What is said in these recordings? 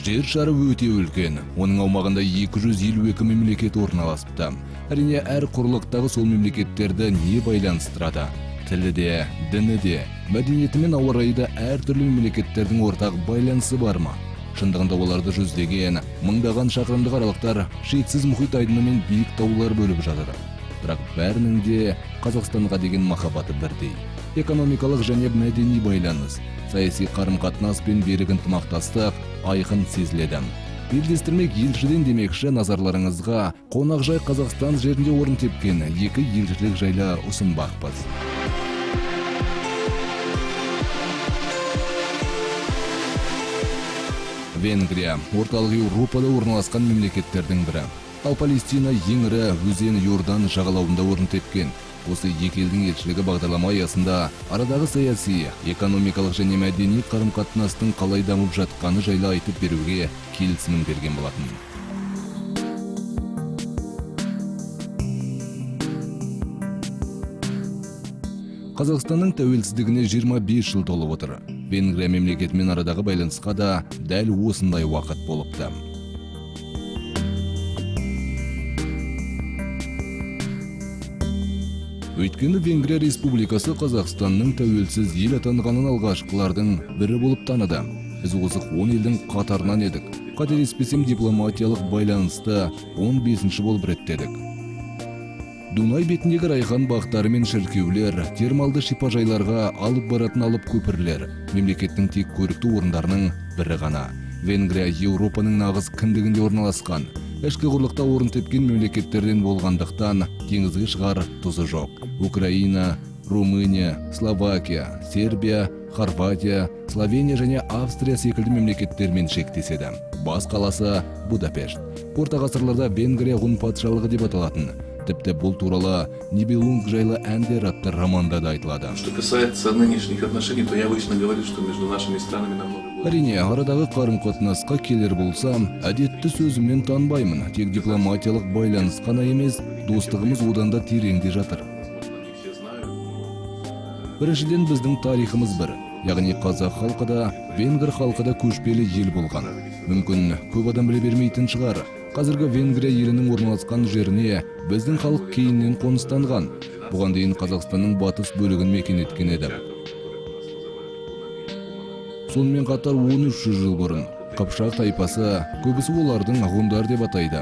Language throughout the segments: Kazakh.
Жер шары өте үлкен. Оның аумағында 252 мемлекет орналасыпты. Әрине, әр құрлықтағы сол мемлекеттерді не байланыстырады? Тілі де, діні де, мәдениеті мен ауа райы да әртүрлі мемлекеттердің ортақ байланысы бар ма? Шындығында оларды жүздеген, мыңдаған шақырымдық аралықтар шексіз мұхит айдыны мен биік таулар бөліп жатыр. Бірақ бәрінің де Қазақстанға деген махаббаты бірдей. Экономикалық және мәдени байланыс, саяси қарым-қатынас пен берік ынтымақтастық айқын сезіледі. Белдестірмек елшіден демекші назарларыңызға қонақжай Қазақстан жерінде орын тепкен екі елшілік жайлы ұсынбақпыз. Венгрия орталық Еуропада орналасқан мемлекеттердің бірі. Ал Палестина ең ірі өзен Йордан жағалауында орын тепкен. Осы екі елдің елшілігі бағдарлама аясында арадағы саяси, экономикалық және мәдени қарым-қатынастың қалай дамып жатқаны жайлы айтып беруге келісімін берген болатын. Қазақстанның тәуелсіздігіне 25 жыл толып отыр. Венгрия мемлекетімен арадағы байланысқа да дәл осындай уақыт болыпты. Өйткені Венгрия Республикасы Қазақстанның тәуелсіз ел атанғанын алғашқылардың бірі болып таныды. Біз озық 10 елдің қатарынан едік. Қателеспесем дипломатиялық байланысты 15-ші болып реттедік. Дунай бетіндегі райхан бақтары мен шіркеулер, термалды шипажайларға алып баратын алып көпірлер, мемлекеттің тек көрікті орындарының бірі ғана. Венгрия Еуропаның нағыз кіндігінде орналасқан. Ішкі құрлықта орын тепкен мемлекеттерден болғандықтан теңізге шығар тұзы жоқ. Украина, Румыния, Словакия, Сербия, Хорватия, Словения және Австрия секілді мемлекеттермен шектеседі. Бас қаласы Будапешт. Орта ғасырларда Венгрия ғұн патшалығы деп аталатын. Тіпті бұл туралы Нибелунг жайлы әндер атты романда да айтылады. Что касается нынешних отношений, то я обычно говорю, что между нашими странами намного больше. Әрине, арадағы қарым-қатынасқа келер болсам, әдетті сөзіммен танбаймын. Тек дипломатиялық байланыс қана емес, достығымыз одан да тереңде жатыр. Біріншіден біздің тарихымыз бір. Яғни қазақ халқы да, венгр халқы да көшпелі ел болған. Мүмкін көп адам біле бермейтін шығар. Қазіргі Венгрия елінің орналасқан жеріне біздің халық кейіннен қоныстанған. Бұған дейін Қазақстанның батыс бөлігін мекен еткен еді. Сонымен қатар 1300 жыл бұрын Қыпшақ тайпасы, көбісі олардың ғұндар деп атайды,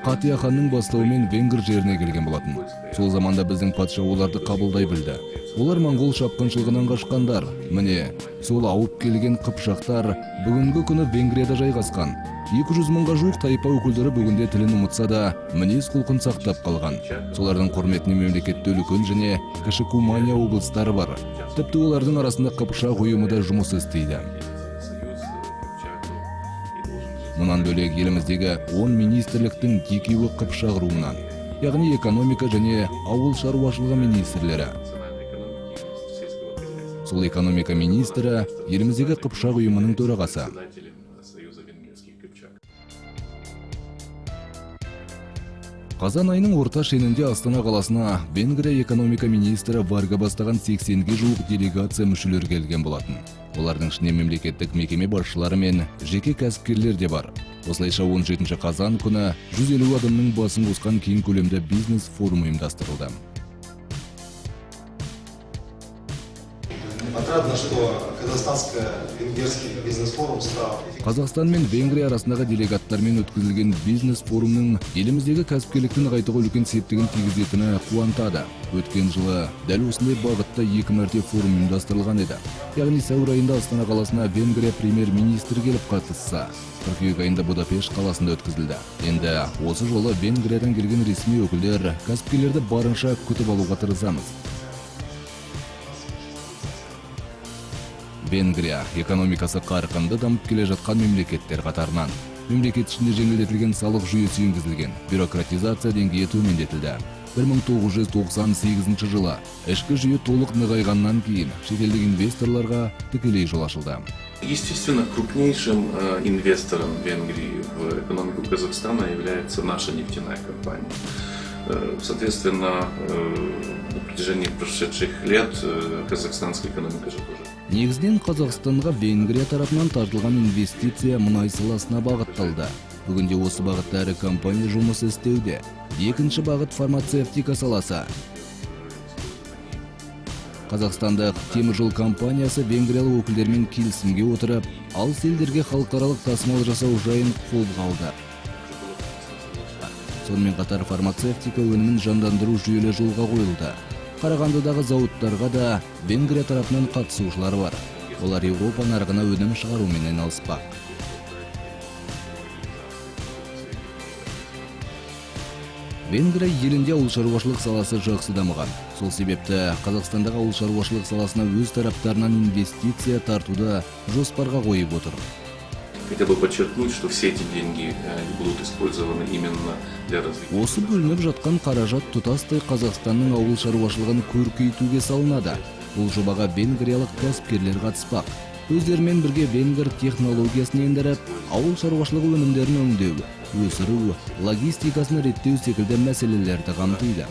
Қатия ханның бастауымен Венгр жеріне келген болатын. Сол заманда біздің патша оларды қабылдай білді. Олар моңғол шапқыншылығынан қашқандар. Міне, сол ауып келген қыпшақтар бүгінгі күні Венгрияда жайғасқан. 200 мыңға жуық тайпа өкілдері бүгінде тілін ұмытса да, мінез құлқын сақтап қалған. Солардың құрметіне мемлекетте үлкен және кіші Кумания облыстары бар. Тіпті олардың арасында Қыпшақ ұйымы да жұмыс істейді. Мұнан бөлек еліміздегі 10 министрліктің екеуі Қыпшақ руынан, яғни экономика және ауыл шаруашылығы министрлері. Сол экономика министрі еліміздегі Қыпшақ ұйымының төрағасы. Қазан айының орта шенінде Астана қаласына Венгрия экономика министрі Варга бастаған 80-ге жуық делегация мүшелер келген болатын. Олардың ішінде мемлекеттік мекеме басшылары мен жеке кәсіпкерлер де бар. Осылайша 17 қазан күні 150 адамның басын қосқан кең көлемді бизнес форум ұйымдастырылды. Отрадно, что казахстанско-венгерский бизнес-форум стал. Қазақстан мен Венгрия арасындағы делегаттармен өткізілген бизнес-форумның еліміздегі кәсіпкерлікті нығайтуға үлкен септігін тигізетіні қуантады. Өткен жылы дәл осындай бағытта 2 мәрте форум ұйымдастырылған еді. Яғни сәуір айында Астана қаласына Венгрия премьер-министрі келіп қатысса, қыркүйек айында Будапешт қаласында өткізілді. Енді осы жолы Венгриядан келген ресми өкілдер кәсіпкерлерді барынша күтіп алуға тырысамыз. Венгрия экономикасы қарқынды дамып келе жатқан мемлекеттер қатарынан. Мемлекет ішінде жеңілдетілген салық жүйесі енгізілген, бюрократизация деңгейі төмендетілді. 1998 жылы ішкі жүйе толық нығайғаннан кейін шетелдік инвесторларға тікелей жол ашылды. Естественно, крупнейшим инвестором Венгрии в экономику Казахстана является наша нефтяная компания. Соответственно, на протяжении прошедших лет казахстанская экономика же тоже. Негізінен Қазақстанға Венгрия тарапынан тартылған инвестиция мұнай саласына бағытталды. Бүгінде осы бағытта ірі компания жұмыс істеуде. Екінші бағыт фармацевтика саласы. Қазақстандық темір жол компаниясы венгриялық өкілдермен келісімге отырып, алыс елдерге халықаралық тасымал жасау жайын қолға алды. Сонымен қатар фармацевтика өнімін жандандыру жүйелі жолға қойылды. Қарағандыдағы зауыттарға да Венгрия тарапынан қатысушылар бар. Олар Еуропа нарығына өнім шығарумен айналыспақ. Венгрия елінде ауыл шаруашылық саласы жақсы дамыған. Сол себепті Қазақстандағы ауыл шаруашылық саласына өз тараптарынан инвестиция тартуды жоспарға қойып отыр. Хотел бы подчеркнуть, что все эти деньги будут использованы именно для развития. Осы бөлініп жатқан қаражат тұтастай Қазақстанның ауыл шаруашылығын көркейтуге салынады. Бұл жобаға венгриялық кәсіпкерлер қатыспақ. Өздерімен бірге венгр технологиясын ендіріп, ауыл шаруашылығы өнімдерін өңдеу, өсіру, логистикасын реттеу секілді мәселелерді қамтиды.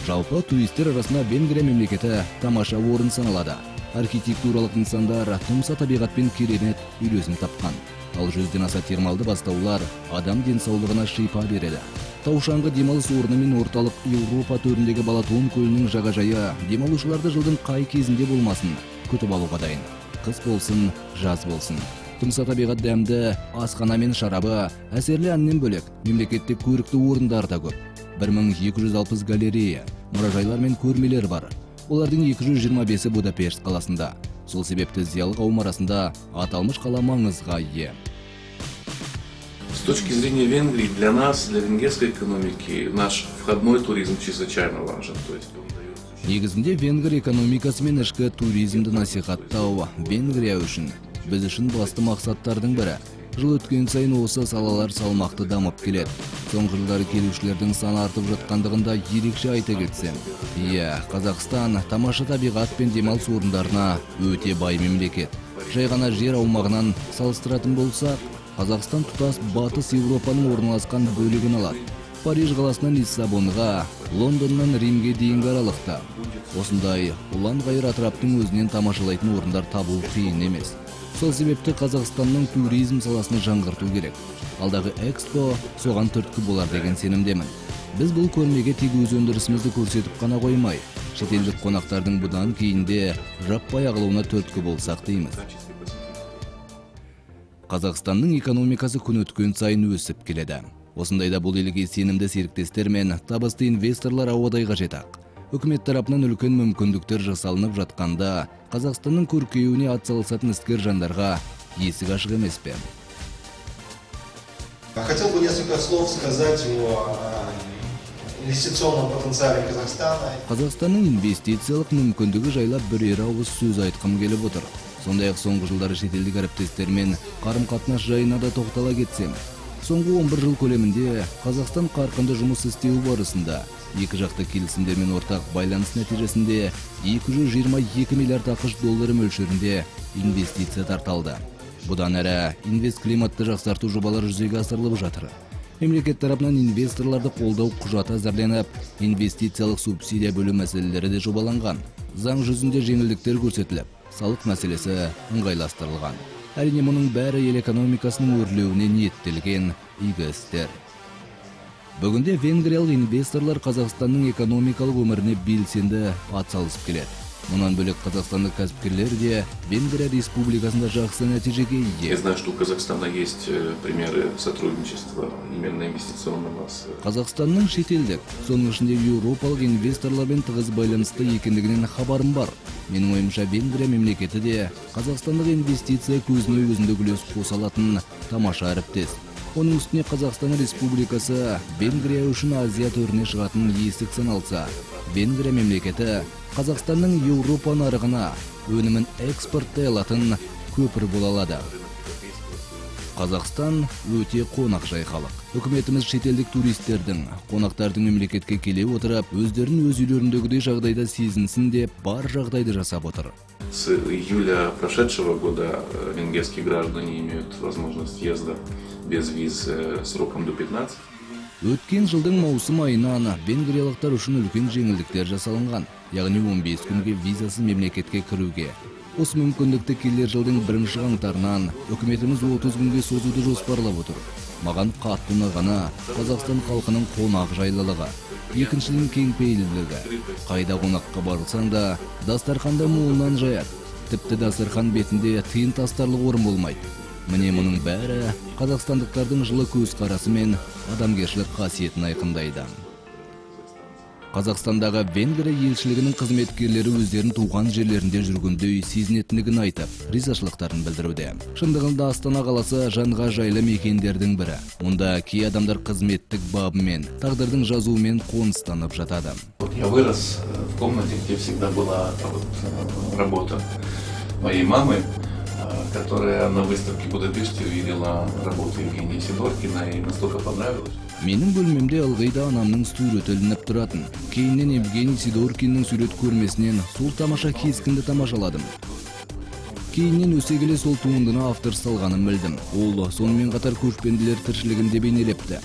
Жалпы туристер арасында Венгрия мемлекеті тамаша орын саналады. Архитектуралық нысандар тұмса табиғатпен керемет үйлесім тапқан. Ал 100-ден аса термалды бастаулар адам денсаулығына шипа береді. Таушаңғы демалыс орны мен орталық Еуропа төріндегі Балатон көлінің жағажайы демалушыларды жылдың қай кезінде болмасын күтіп алуға дайын. Қыс болсын, жаз болсын. Тұмса табиғат дәмді асхана мен шарабы, әсерлі әннен бөлек мемлекетте көрікті орындар да көп. 1260 галерея, мұражайлар мен көрмелер бар. Олардың 225-і Будапешт қаласында. Сол себепті зиялы қауым арасында аталмыш қала маңызға ие. С точки зрения Венгрии, для нас, для венгерской экономики, наш входной туризм чрезвычайно важен. Негізінде венгр экономикасы мен ішкі туризмді насихаттау Венгрия үшін біз үшін басты мақсаттардың бірі. Жыл өткен сайын осы салалар салмақты дамып келеді. Соңғы жылдары келушілердің саны артып жатқандығында ерекше айта кетсем. Қазақстан тамаша табиғат пен демалыс орындарына өте бай мемлекет. Жай ғана жер аумағынан салыстыратын болсақ, Қазақстан тұтас батыс Еуропаның орналасқан бөлігін алады. Париж қаласынан Лиссабонға, Лондоннан Римге дейінгі аралықта. Осындай ұлан-ғайыр атыраптың өзінен тамашалайтын орындар табу қиын емес. Сол себепті Қазақстанның туризм саласını жаңғырту керек. Алдағы экспо соған түрткі болар деген сенімдемін. Біз бұл көрмеге тек өз өндірісімізді көрсетіп қана қоймай, шетелдік қонақтардың бұдан кейінде жаппай ағылуына түрткі болсақ дейміз. Қазақстанның экономикасы күн өткен сайын өсіп келеді. Осындайда бұл елге сенімді серіктестер мен табысты инвесторлар ауадай қажет ақ. Үкімет тарапынан үлкен мүмкіндіктер жасалынып жатқанда, Қазақстанның көркеюіне атсалысатын іскер жандарға есік ашық емес пе? Хотел бы несколько слов сказать о инвестиционном потенциале Казахстана. Қазақстанның инвестициялық мүмкіндігі жайлап бірер ауыз сөз айтқым келіп отыр. Сондай-ақ соңғы жылдары шетелдік әріптестермен қарым-қатынас жайына да тоқтала кетсем. Соңғы 11 жыл көлемінде Қазақстан қарқынды жұмыс істеу барысында екі жақты келісімдер мен ортақ байланыс нәтижесінде 222 миллиард ақш доллары мөлшерінде инвестиция тартылды. Бұдан әрі инвест климатты жақсарту жобалары жүзеге асырылып жатыр. Мемлекет тарапынан инвесторларды қолдау құжаты әзірленіп, инвестициялық субсидия бөлу мәселелері де жобаланған. Заң жүзінде жеңілдіктер көрсетіліп, салық мәселесі ыңғайластырылған. Әрине мұның бәрі ел экономикасының өрлеуіне ниеттелген игі істер. Бүгінде венгриялық инвесторлар Қазақстанның экономикалық өміріне белсенді атсалысып келеді. Мұнан бөлек қазақстандық кәсіпкерлер де Венгрия республикасында жақсы нәтижеге ие. Я знаю, что у Казахстана есть примеры сотрудничества именно инвестиционного. Қазақстанның шетелдік, соның ішінде еуропалық инвесторлармен тығыз байланысты екендігінен хабарым бар. Менің ойымша Венгрия мемлекеті де қазақстандық инвестиция көзіне өзіндік үлес қоса алатын тамаша әріптес. Оның үстіне Қазақстан Республикасы Венгрия үшін Азия төріне шығатын есік саналса, Венгрия мемлекеті Қазақстанның Еуропа нарығына өнімін экспорттай алатын көпір бола алады. Қазақстан өте қонақжай халық. Үкіметіміз шетелдік туристердің, қонақтардың мемлекетке келе отырып, өздерін өз үйлеріндегідей жағдайда сезінсін деп бар жағдайды жасап отыр. С июля прошедшего года венгерские граждане имеют возможность въезда без виз сроком до 15. Өткен жылдың маусым айынан венгриялықтар үшін үлкен жеңілдіктер жасалынған, яғни 15 күнге визасыз мемлекетке кіруге. Осы мүмкіндікті келер жылдың 1 қаңтарынан үкіметіміз 30 күнге созуды жоспарлап отыр. Маған қатты ұнағаны Қазақстан халқының қонақ жайлылығы, екіншіден кеңпейілділігі. Қайда қонаққа барсаң да дастарханда молынан жаяды. Тіпті дастархан бетінде тиын тастарлық орын болмайды. Міне мұның бәрі қазақстандықтардың жылы көзқарасы мен адамгершілік қасиетін айқындайды. Қазақстандағы Венгрия елшілігінің қызметкерлері өздерін туған жерлерінде жүргендей сезінетіндігін айтып, ризашылықтарын білдіруде. Шындығында Астана қаласы жанға жайлы мекендердің бірі. Мұнда кей адамдар қызметтік бабымен, тағдырдың жазуымен қоныстанып жатады. Я вырос в комнате, где всегда была работа моей мамы, которая на выставке в Будапеште увидела работу Евгении Сидоркина и настолько понравилось. Менің бөлмемде ылғи да анамның суреті ілініп тұратын. Кейіннен Евгений Сидоркиннің сурет көрмесінен сол тамаша кескінді тамашаладым. Кейіннен өсе келе сол туындыны автор салғанын білдім. Ол сонымен қатар көшпенділер тіршілігінде бейнелепті.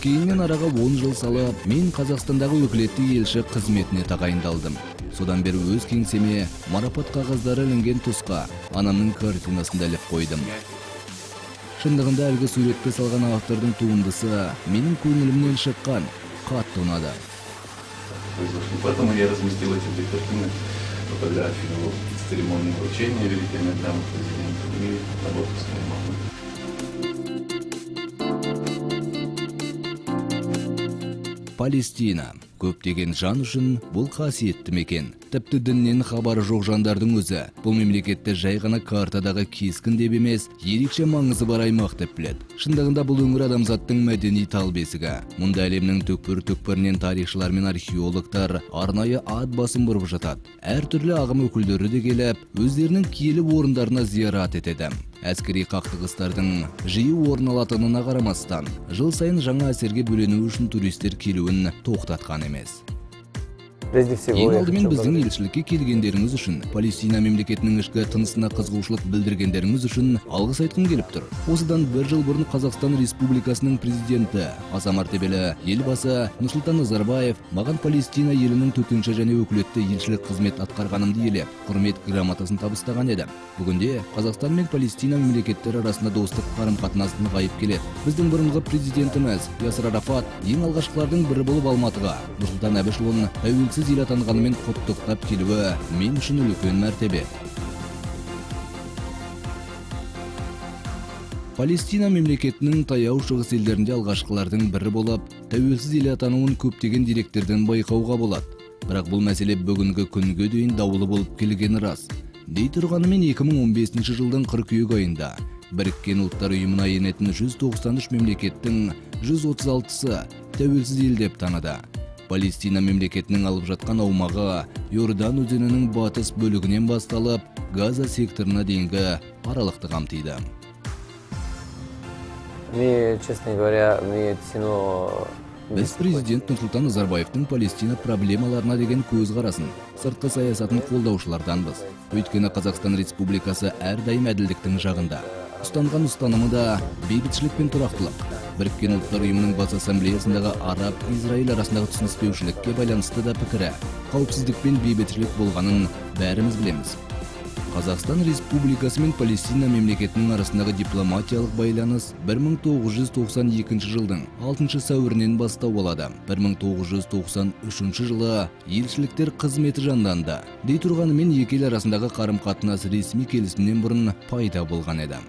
Кейіннен араға 10 жыл салып, мен Қазақстандағы өкілетті елші қызметіне тағайындалдым. Содан бері өз кеңсеме марапат қағаздары ілінген тұсқа анамның картинасын іліп қойдым. Шындығында әлгі суретті салған автордың туындысы менің көңілімнен шыққан, қатты ұнады. Поэтому я разместил эти 2 картины, фотографию с церемонии вручения великой награды президента и работу своей мамы. Палестина. Көптеген жан үшін бұл қасиетті мекен. Тіпті діннен хабары жоқ жандардың өзі бұл мемлекетті жай ғана картадағы кескін деп емес, ерекше маңызы бар аймақ деп біледі. Шындығында бұл өңір адамзаттың мәдени тал бесігі. Мұнда әлемнің түкпір-түкпірінен тарихшылар мен археологтар арнайы ат басын бұрып жатады. Әртүрлі ағым өкілдері де келіп, өздерінің киелі орындарына зиярат етеді. Әскери қақтығыстардың жиі орын алатынына қарамастан, жыл сайын жаңа әсерге бөлену үшін туристер келуін тоқтатқан емес. Ең алдымен біздің елшілікке келгендеріңіз үшін, Палестина мемлекетінің ішкі тынысына қызығушылық білдіргендеріңіз үшін алғыс айтқым келіп тұр. Осыдан 1 жыл бұрын Қазақстан Республикасының президенті, аса мәртебелі елбасы Нұрсұлтан Назарбаев маған Палестина елінің төтенше және өкілетті елшілік қызмет атқарғанымды елеп, құрмет грамотасын табыстаған еді. Бүгінде Қазақстан мен Палестина мемлекеттері арасында достық қарым-қатынас нығайып келеді. Біздің бұрынғы президентіміз Ясир Арафат ең алғашқылардың бірі болып Алматыға Нұрсұлтан Әбішұлын тәуелсіз ел атанғанымен құттықтап келуі мен үшін үлкен мәртебе. Палестина мемлекетінің таяу шығыс елдерінде алғашқылардың бірі болып, тәуелсіз ел атануын көптеген деректерден байқауға болады. Бірақ бұл мәселе бүгінгі күнге дейін даулы болып келгені рас. Дей тұрғанымен 2015 жылдың қыркүйек айында Біріккен ұлттар ұйымына енетін 193 мемлекеттің 136-сы тәуелсіз ел деп таныды. Палестина мемлекетінің алып жатқан аумағы Йордан өзенінің батыс бөлігінен басталып, Газа секторына дейінгі аралықты қамтиды. Біз президент Нұрсұлтан Назарбаевтың Палестина проблемаларына деген көзқарасын, сыртқы саясатын қолдаушыларданбыз. Өйткені Қазақстан Республикасы әрдайым әділдіктің жағында. Ұстанған ұстанымы да бейбітшілік пен тұрақтылық. Біріккен ұлттар ұйымының бас ассамблеясындағы Араб-Израиль арасындағы түсініспеушілікке байланысты да пікірі, қауіпсіздік пен бейбітшілік болғанын бәріміз білеміз. Қазақстан Республикасы мен Палестина мемлекетінің арасындағы дипломатиялық байланыс 1992 жылдың 6 сәуірінен бастау алады. 1993 жылы елшіліктер қызметі жанданды. Дей тұрғанымен екі ел арасындағы қарым-қатынас ресми келісімнен бұрын пайда болған еді.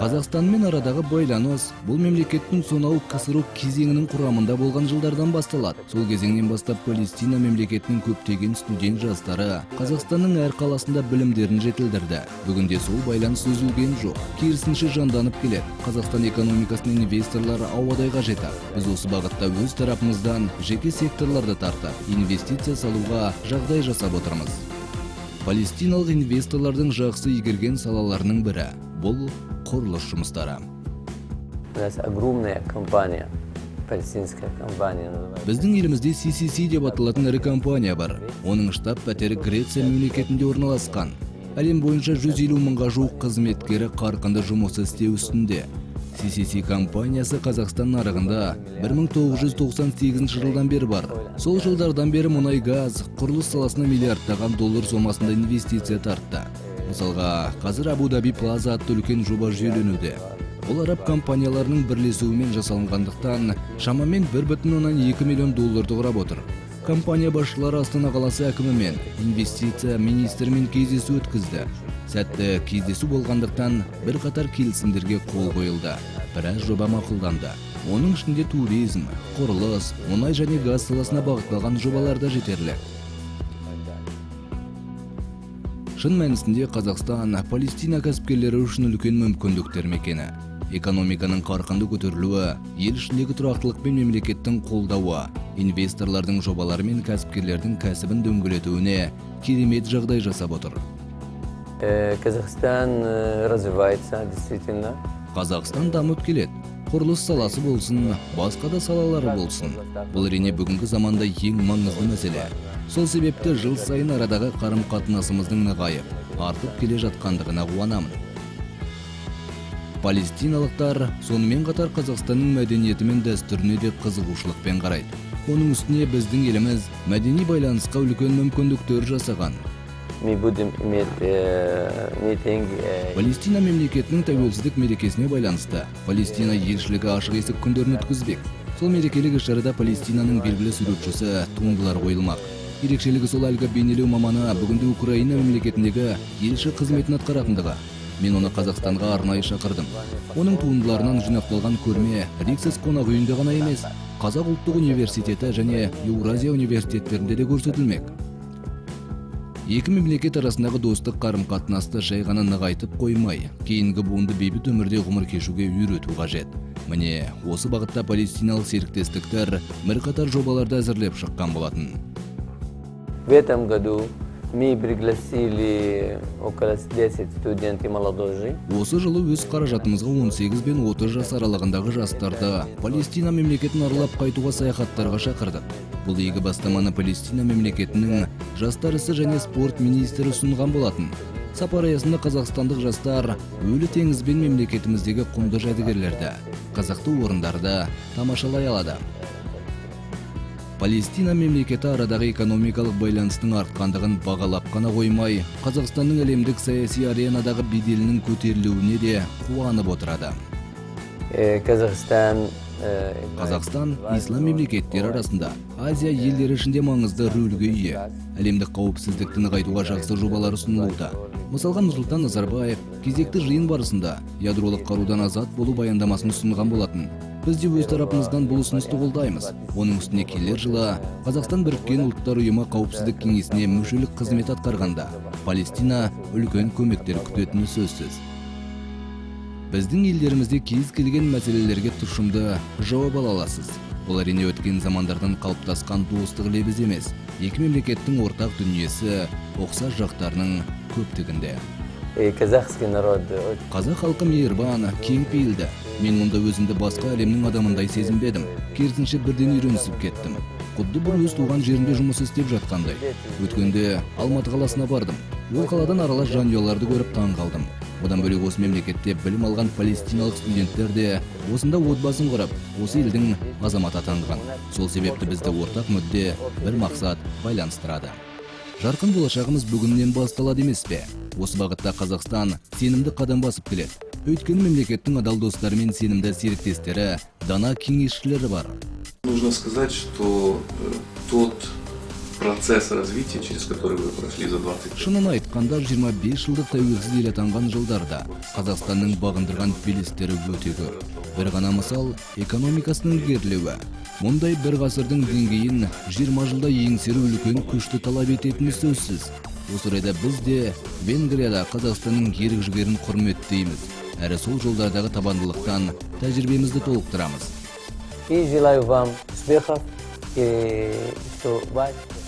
Қазақстанмен арадағы байланыс бұл мемлекеттің сонау КСР кезеңінің құрамында болған жылдардан басталады. Сол кезеңнен бастап Палестина мемлекетінің көптеген студент жастары Қазақстанның әр қаласында білімдерін жетілдірді. Бүгінде сол байланыс үзілген жоқ, керісінше жанданып келеді. Қазақстан экономикасының инвесторлары ауадай қажет. Біз осы бағытта өз тарапымыздан жеке секторларды тартып, инвестиция салуға жағдай жасап отырмыз. Палестиналық инвесторлардың жақсы игерген салаларының бірі бұл құрылыс жұмыстары. Біздің елімізде CCC деп аталатын ірі компания бар. Оның штаб пәтері Греция мемлекетінде орналасқан. Әлем бойынша 150 мыңға жуық қызметкері қарқынды жұмыс істеу үстінде. CCC компаниясы Қазақстан нарығында 1998 жылдан бері бар. Сол жылдардан бері мұнай газ, құрылыс саласына миллиардтаған доллар сомасында инвестиция тартты. Мысалға, қазір Абу-Даби Плаза атты үлкен жоба жүйеленуде. Ол араб компанияларының бірлесуімен жасалынғандықтан шамамен 1,2 миллион долларды құрап отыр. Компания басшылары Астана қаласы әкімімен, инвестиция министрімен кездесу өткізді. Сәтті кездесу болғандықтан бір қатар келісімдерге қол қойылды. Біраз жоба мақұлданды. Оның ішінде туризм, құрылыс, мұнай және газ саласына бағытталған жобаларда жетерлік. Шын мәнісінде Қазақстан Палестина кәсіпкерлері үшін үлкен мүмкіндіктер мекені. Экономиканың қарқынды көтерілуі, ел ішіндегі тұрақтылық пен мемлекеттің қолдауы, инвесторлардың жобалары мен кәсіпкерлердің кәсібін дөңгелетуіне керемет жағдай жасап отыр. Казахстан развивается действительно. Қазақстан дамып келеді. Құрылыс саласы болсын, басқа да салалары болсын. Бұл әрине бүгінгі заманда ең маңызды мәселе. Сол себепті жыл сайын арадағы қарым-қатынасымыздың нығайып, артып келе жатқандығына қуанамын. Палестиналықтар сонымен қатар Қазақстанның мәдениеті мен дәстүріне де қызығушылықпен қарайды. Оның үстіне біздің еліміз мәдени байланысқа үлкен мүмкіндіктер жасаған. Палестина мемлекетінің тәуелсіздік мерекесіне байланысты Палестина елшілігі ашық есік күндерін өткізбек. Сол мерекелік іс-шарада Палестинаның белгілі суретшісі туындылар қойылмақ. Ерекшелігі сол әлгі бейнелеу маманы бүгінде Украина мемлекетіндегі елші қызметін атқаратындығы. Мен оны Қазақстанға арнайы шақырдым. Оның туындыларынан жинақталған көрме Риксис қонақ үйінде ғана емес, Қазақ ұлттық университеті және Еуразия университеттерінде де көрсетілмек. Екі мемлекет арасындағы достық қарым-қатынасты жай ғана нығайтып қоймай, кейінгі буынды бейбіт өмірде ғұмыр кешуге үйрету қажет. Міне, осы бағытта палестиналық серіктестіктер бірқатар жобаларды әзірлеп шыққан болатын. В этом году мы пригласили около 10 студентов молодежи. Осы жылы өз қаражатымызға 18 бен 30 жас аралығындағы жастарды Палестина мемлекетін аралап қайтуға саяхаттарға шақырдық. Бұл игі бастаманы Палестина мемлекетінің жастар ісі және спорт министрі ұсынған болатын. Сапар аясында қазақстандық жастар өлі теңіз бен мемлекетіміздегі құнды жәдігерлерді, қызықты орындарды тамашалай алады. Палестина мемлекеті арадағы экономикалық байланыстың артқандығын бағалап қана қоймай, Қазақстанның әлемдік саяси аренадағы беделінің көтерілуіне де қуанып отырады. Қазақстан ислам мемлекеттері арасында Азия елдері ішінде маңызды рөлге ие. Әлемдік қауіпсіздікті нығайтуға жақсы жобалар ұсынылуда. Мысалға Нұрсұлтан Назарбаев кезекті жиын барысында ядролық қарудан азат болу баяндамасын ұсынған болатын. Біз де өз тарапымыздан бұл ұсынысты қолдаймыз. Оның үстіне келер жылы Қазақстан Біріккен Ұлттар ұйымы қауіпсіздік кеңесіне мүшелік қызмет атқарғанда Палестина үлкен көмектер күтетіні сөзсіз. Біздің елдерімізде кез келген мәселелерге тұшымды жауап ала аласыз. Бұл әрине өткен замандардан қалыптасқан достық лебіз емес. Екі мемлекеттің ортақ дүниесі ұқсас жақтарының көптігінде. Қазақ халқы мейірбан, кең пейілді. Мен мұнда өзімді басқа әлемнің адамындай сезінбедім. Керісінше бірден үйренісіп кеттім. Құдды бір өз туған жерінде жұмыс істеп жатқандай. Өткенде Алматы қаласына бардым. Ол қаладан аралас жанұяларды көріп таң қалдым. Одан бөлек осы мемлекетте білім алған палестиналық студенттер де осында отбасын құрып, осы елдің азаматы атанған. Сол себепті бізді ортақ мүдде, бір мақсат байланыстырады. Жарқын болашағымыз бүгіннен басталады емес пе? Осы бағытта Қазақстан сенімді қадам басып келеді. Өйткені мемлекеттің адал достары мен сенімді серіктестері, дана кеңесшілері бар. Нужно сказать, что тот процесс развития, через который вы прошли за 20 лет. Шынын айтқанда 25 жылдық тәуелсіз ел атанған жылдарда Қазақстанның бағындырған белестері өте көп. Бір ғана мысал экономикасының ілгерілеуі. Мұндай бір ғасырдың деңгейін 20 жылда еңсеру үлкен күшті талап ететіні сөзсіз. Осы орайда біз де Венгрияда Қазақстанның ерік-жігерін құрметтейміз. Әрі сол жолдардағы табандылықтан тәжірибемізді толықтырамыз.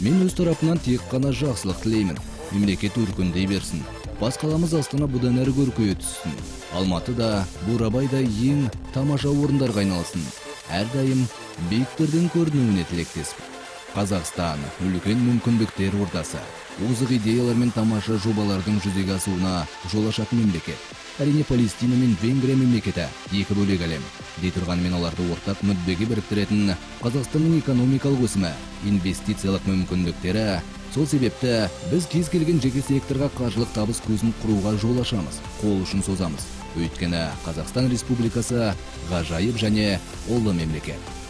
Мен өз тарапынан тек қана жақсылық тілеймін. Мемлекет өркендей берсін. Бас қаламыз Астана бұдан әрі көркейе түссін. Алматыда, Бурабайда ең тамаша орындарға айналсын. Әрдайым биіктердің көрінуіне тілектеспін. Қазақстан үлкен мүмкіндіктер ордасы. озық идеялар мен тамаша жобалардың жүзеге асуына жол ашатын мемлекет. Әрине Палестина мен Венгрия мемлекеті екі бөлек әлем. Дей тұрғанымен оларды ортақ мүддеге біріктіретін Қазақстанның экономикалық өсімі, инвестициялық мүмкіндіктері. Сол себепті біз кез келген жеке секторға қаржылық табыс көзін құруға жол ашамыз, қол ұшын созамыз. Өйткені Қазақстан Республикасы ғажайып және ұлы мемлекет.